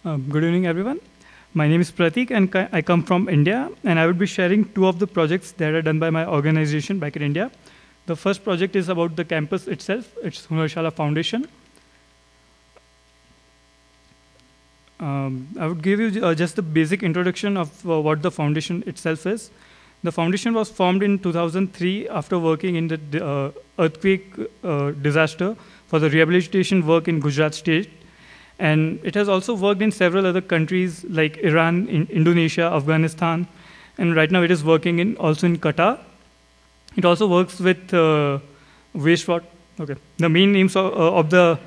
Good evening, everyone. My name is Pratik, and I come from India, and I would be sharing two of the projects that are done by my organization back in India. The first project is about the campus itself. It's Hunarshala Foundation. I would give you just the basic introduction of what the foundation itself is. The foundation was formed in 2003 after working in the earthquake disaster for the rehabilitation work in Gujarat state. And it has also worked in several other countries like Iran, Indonesia, Afghanistan, and right now it is working also in Qatar. It also works with wastewater. Okay. The main aims of the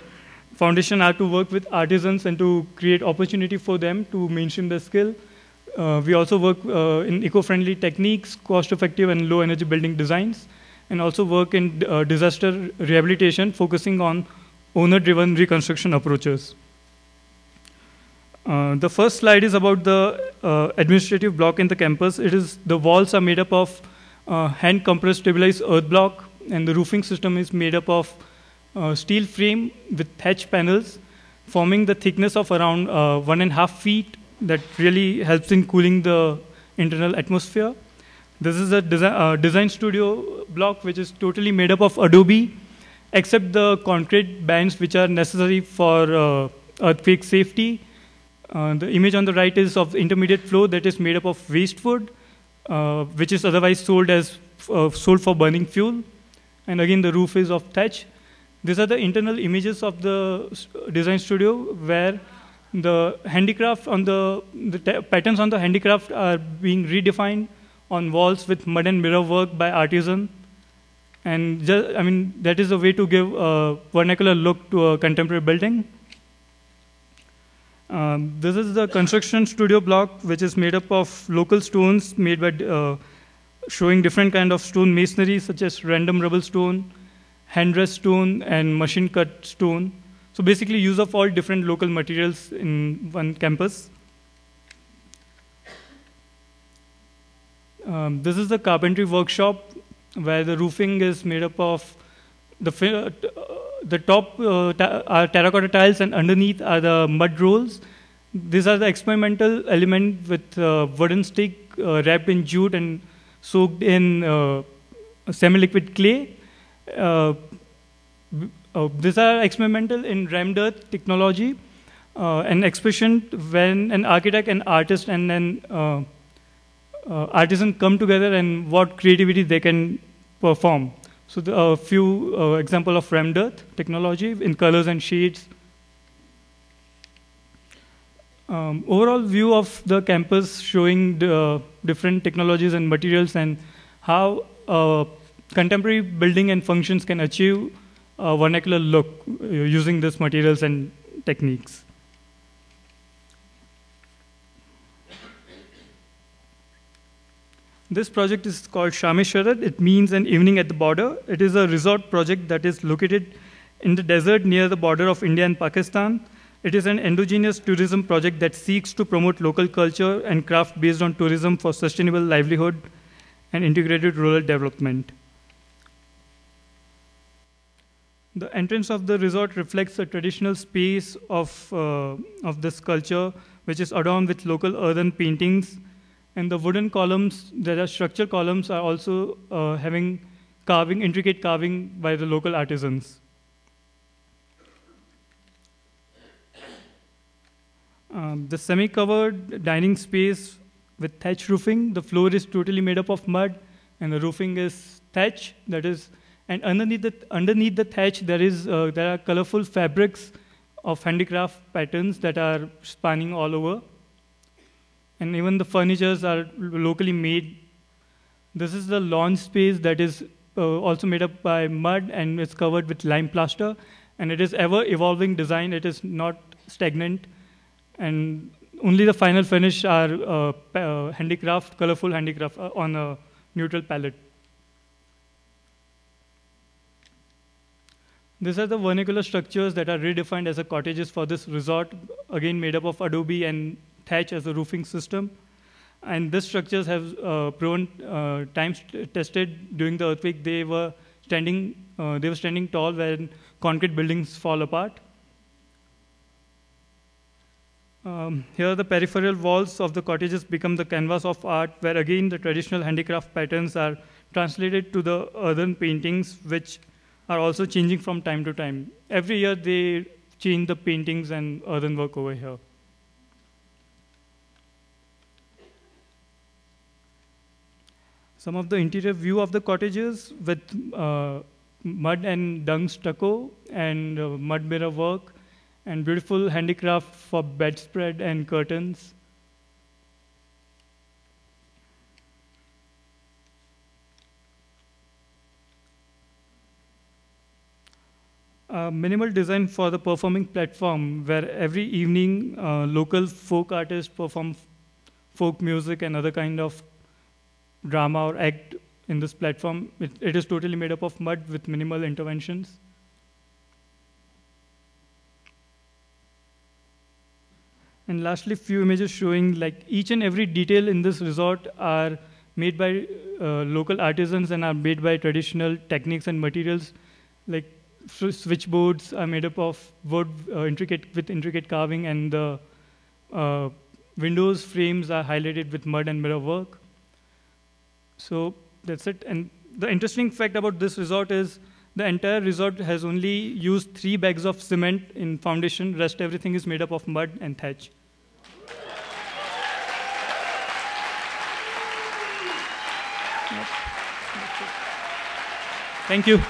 foundation are to work with artisans and to create opportunity for them to mainstream their skill. We also work in eco-friendly techniques, cost-effective and low-energy building designs, and also work in disaster rehabilitation, focusing on owner-driven reconstruction approaches. The first slide is about the administrative block in the campus. The walls are made up of hand-compressed stabilized earth block, and the roofing system is made up of steel frame with thatch panels, forming the thickness of around 1.5 feet. That really helps in cooling the internal atmosphere. This is a design studio block, which is totally made up of Adobe, except the concrete bands which are necessary for earthquake safety. The image on the right is of the intermediate floor that is made up of waste wood, which is otherwise sold for burning fuel. And again, the roof is of thatch. These are the internal images of the design studio, where the handicraft on the patterns on the handicraft are being redefined on walls with mud and mirror work by artisan. And that is a way to give a vernacular look to a contemporary building. This is the construction studio block, which is made up of local stones made by showing different kind of stone masonry, such as random rubble stone, hand dressed stone, and machine cut stone. So basically, use of all different local materials in one campus. This is the carpentry workshop, where the roofing is made up of the top are terracotta tiles, and underneath are the mud rolls. These are the experimental element with wooden stick wrapped in jute and soaked in semi-liquid clay. These are experimental in rammed earth technology, an expression when an architect, an artist, and an artisan come together and what creativity they can perform. So a few example of rammed earth technology in colors and shades. Overall view of the campus showing the different technologies and materials and how contemporary building and functions can achieve a vernacular look using these materials and techniques. This project is called Shame Sharad. It means an evening at the border. It is a resort project that is located in the desert near the border of India and Pakistan. It is an endogenous tourism project that seeks to promote local culture and craft based on tourism for sustainable livelihood and integrated rural development. The entrance of the resort reflects a traditional space of this culture, which is adorned with local earthen paintings. And the wooden columns, there are structural columns, are also having intricate carving by the local artisans. The semi-covered dining space with thatch roofing. The floor is totally made up of mud, and the roofing is thatch. And underneath the thatch, there are colorful fabrics of handicraft patterns that are spanning all over. And even the furnitures are locally made. This is the lawn space that is also made up by mud and it's covered with lime plaster. And it is ever-evolving design. It is not stagnant. And only the final finish are colorful handicraft on a neutral palette. These are the vernacular structures that are redefined as cottages for this resort, again made up of adobe and thatch as a roofing system. And these structures have proven times tested during the earthquake. They were standing tall when concrete buildings fall apart. Here, the peripheral walls of the cottages become the canvas of art, where again the traditional handicraft patterns are translated to the earthen paintings, which are also changing from time to time. Every year, they change the paintings and earthen work over here. Some of the interior view of the cottages with mud and dung stucco and mud mirror work and beautiful handicraft for bedspread and curtains. Minimal design for the performing platform, where every evening local folk artists perform folk music and other kind of drama or act in this platform. It is totally made up of mud with minimal interventions. And lastly, few images showing like each and every detail in this resort are made by local artisans and are made by traditional techniques and materials. Like switchboards are made up of wood, intricate carving, and the windows frames are highlighted with mud and mirror work. So that's it. And the interesting fact about this resort is the entire resort has only used 3 bags of cement in foundation. Rest everything is made up of mud and thatch. Thank you.